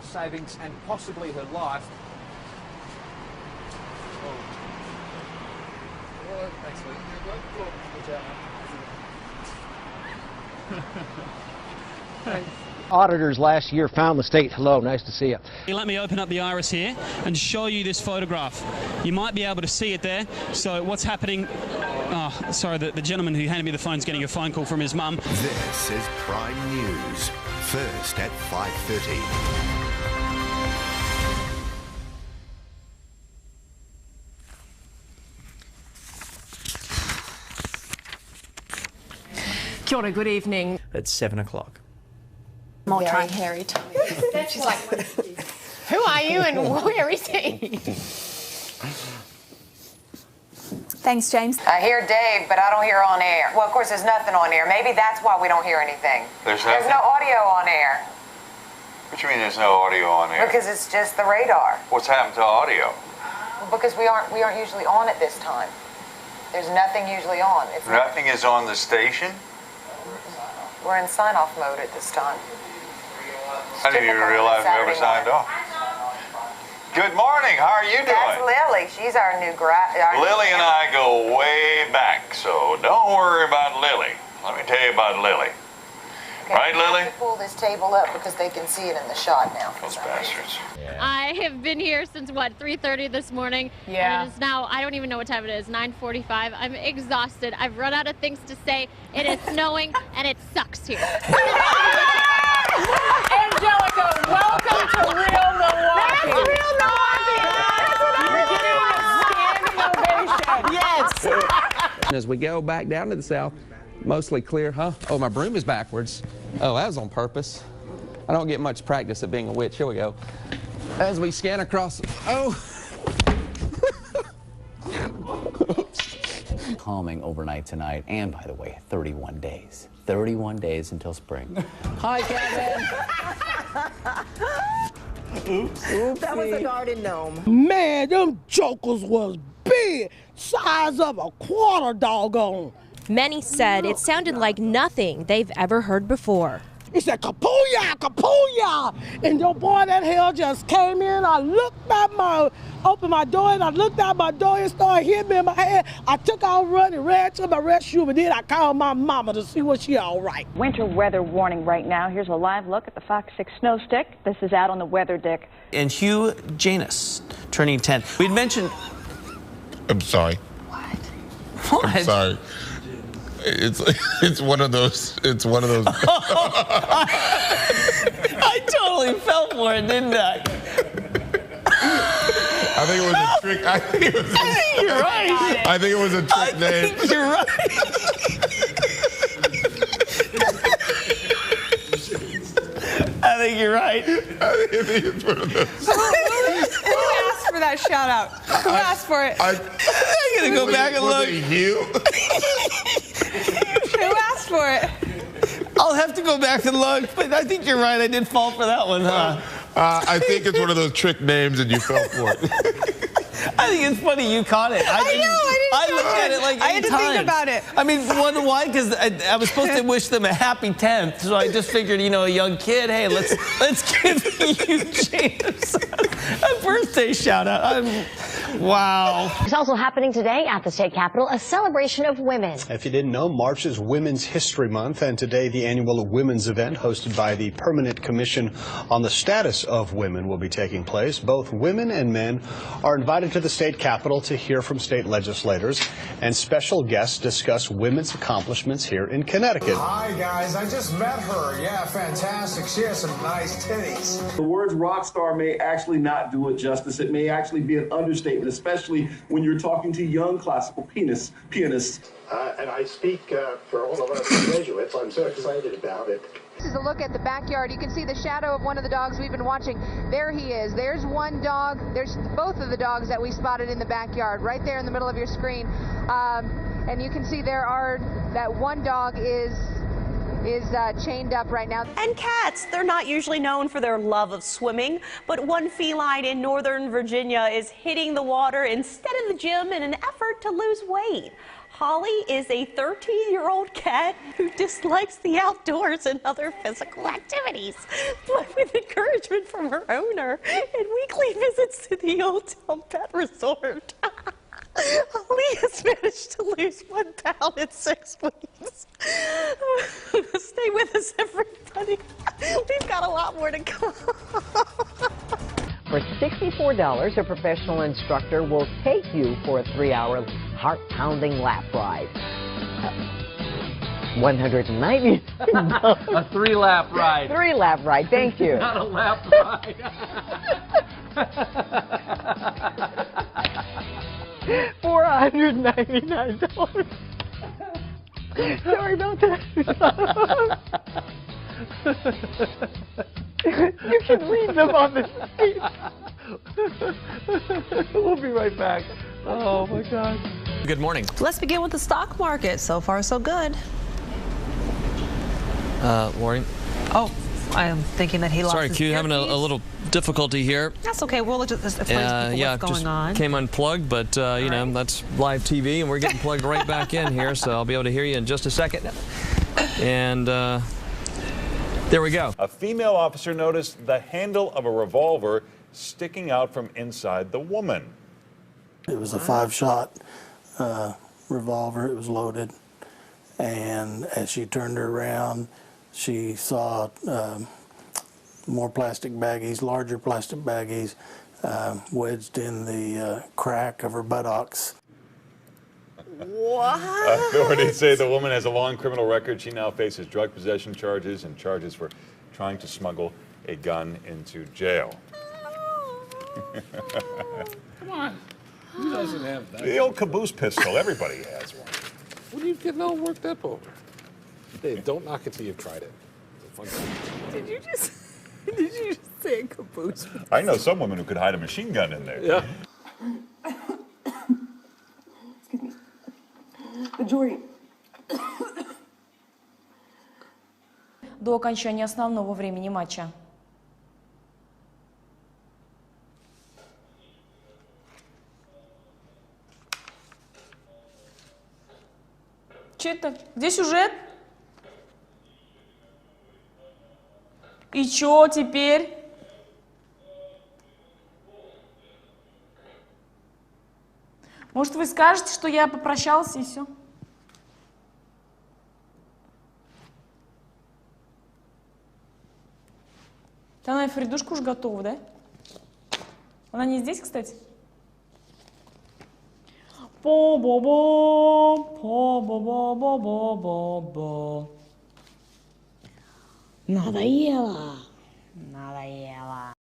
savings and possibly her life. Oh, thanks, Lee. Auditors last year found the state. Hello, nice to see you. Let me open up the iris here and show you this photograph. You might be able to see it there. So what's happening? Oh, sorry, the gentleman who handed me the phone is getting a phone call from his mum. This is Prime News, first at 5:30. Kia ora, good evening. At 7 o'clock. More time. Harry. She's like, who are you and where is he? Thanks, James. I hear Dave, but I don't hear on air. Well, of course, there's nothing on air. Maybe that's why we don't hear anything. There's no audio on air. What do you mean there's no audio on air? Because it's just the radar. What's happened to audio? Well, because we aren't usually on at this time. There's nothing usually on. Nothing is on the station? We're in sign-off mode at this time. I didn't even realize we ever signed off. Good morning. How are you doing? That's Lily. She's our new Lily and I go way back, so don't worry about Lily. Let me tell you about Lily. Okay, right, Lily? I have to pull this table up because they can see it in the shot now. Those bastards. Yeah. I have been here since, what, 3:30 this morning? Yeah. And it is now, I don't even know what time it is, 9:45. I'm exhausted. I've run out of things to say. It is snowing, and it sucks here. Angelica, welcome to Real Milwaukee. That's Real Milwaukee. You're getting a standing ovation. Yes. As we go back down to the south, mostly clear, huh? Oh, my broom is backwards. Oh, that was on purpose. I don't get much practice at being a witch. Here we go. As we scan across, oh. Calming overnight tonight, and by the way, 31 days. 31 days until spring. Hi, Kevin. Oops. That was a garden gnome. Man, them jokers was big, size of a quarter doggone. Many said it sounded like nothing they've ever heard before. He said, kapooyah, kapooyah. And your boy, that hell just came in. I opened my door, and I looked out my door and started hitting me in my head. I took out running, ran to my rescue, but then I called my mama to see was she all right. Winter weather warning right now. Here's a live look at the Fox 6 snow stick. This is out on the weather dick. And Hugh Janus, turning 10. We'd mentioned... I'm sorry. What? I'm sorry. It's one of those. I totally fell for it, didn't I? I think it was a trick. I think you're right. I think it was a trick name. I think you're right. I think you're right. I think it's one of those. Who asked for that shout out? Who asked for it? I'm gonna go back and look. Was it you? Who asked for it? I'll have to go back and look, but I think you're right. I did fall for that one, huh? I think it's one of those trick names and you fell for it. I think it's funny you caught it. I looked at it like 8 times. I had to think about it. I mean, wonder why? Because I was supposed to wish them a happy 10th, so I just figured, you know, a young kid, hey, let's give you James a birthday shout out. Wow. It's also happening today at the state capitol, a celebration of women. If you didn't know, March is Women's History Month, and today the annual women's event hosted by the Permanent Commission on the Status of Women will be taking place. Both women and men are invited to the state capitol to hear from state legislators, and special guests discuss women's accomplishments here in Connecticut. Hi, guys. I just met her. Yeah, fantastic. She has some nice titties. The words rock star may actually not do it justice. It may actually be an understatement, especially when you're talking to young classical pianists. And I speak for all of us graduates. I'm so excited about it. This is a look at the backyard. You can see the shadow of one of the dogs we've been watching. There he is. There's one dog. There's both of the dogs that we spotted in the backyard, right there in the middle of your screen. And you can see that one dog is chained up right now. And cats, they're not usually known for their love of swimming, but one feline in Northern Virginia is hitting the water instead of the gym in an effort to lose weight. Polly is a 13-year-old cat who dislikes the outdoors and other physical activities, but with encouragement from her owner and weekly visits to the Old Town Pet Resort, Holly has managed to lose 1 pound in 6 weeks. Stay with us, everybody. We've got a lot more to come. For $64, a professional instructor will take you for a 3-hour heart-pounding lap ride. $190. A 3-lap ride. 3-lap ride, thank you. Not a lap ride. $499. Sorry about that. You can read them on the street. We'll be right back. Oh my God. Good morning. Let's begin with the stock market. So far, so good. Lori? Oh, I am thinking that he lost Sorry, his Q, having a little difficulty here. That's okay. We'll just explain to people what's going on. Came unplugged, but you know, that's live TV, and we're getting plugged right back in here, so I'll be able to hear you in just a second. And there we go. A female officer noticed the handle of a revolver sticking out from inside the woman. It was a 5-shot revolver. It was loaded. And as she turned her around, she saw more plastic baggies, larger plastic baggies, wedged in the crack of her buttocks. What? Authorities say the woman has a long criminal record. She now faces drug possession charges and charges for trying to smuggle a gun into jail. Come on. Who doesn't have that? The old caboose pistol. Everybody has one. What are you getting all worked up over? Dave, don't knock it till you've tried it. It's a fun game. Did you just say a caboose? I know some women who could hide a machine gun in there. Yeah. До окончания основного времени матча. Че это? Где сюжет? И чё теперь? Может, вы скажете, что я попрощался и все? Она и Фридушка уж готова, да? Она не здесь, кстати? По-бо-бо, по-бо-бо-бо-бо-бо. Надоело. Надоело.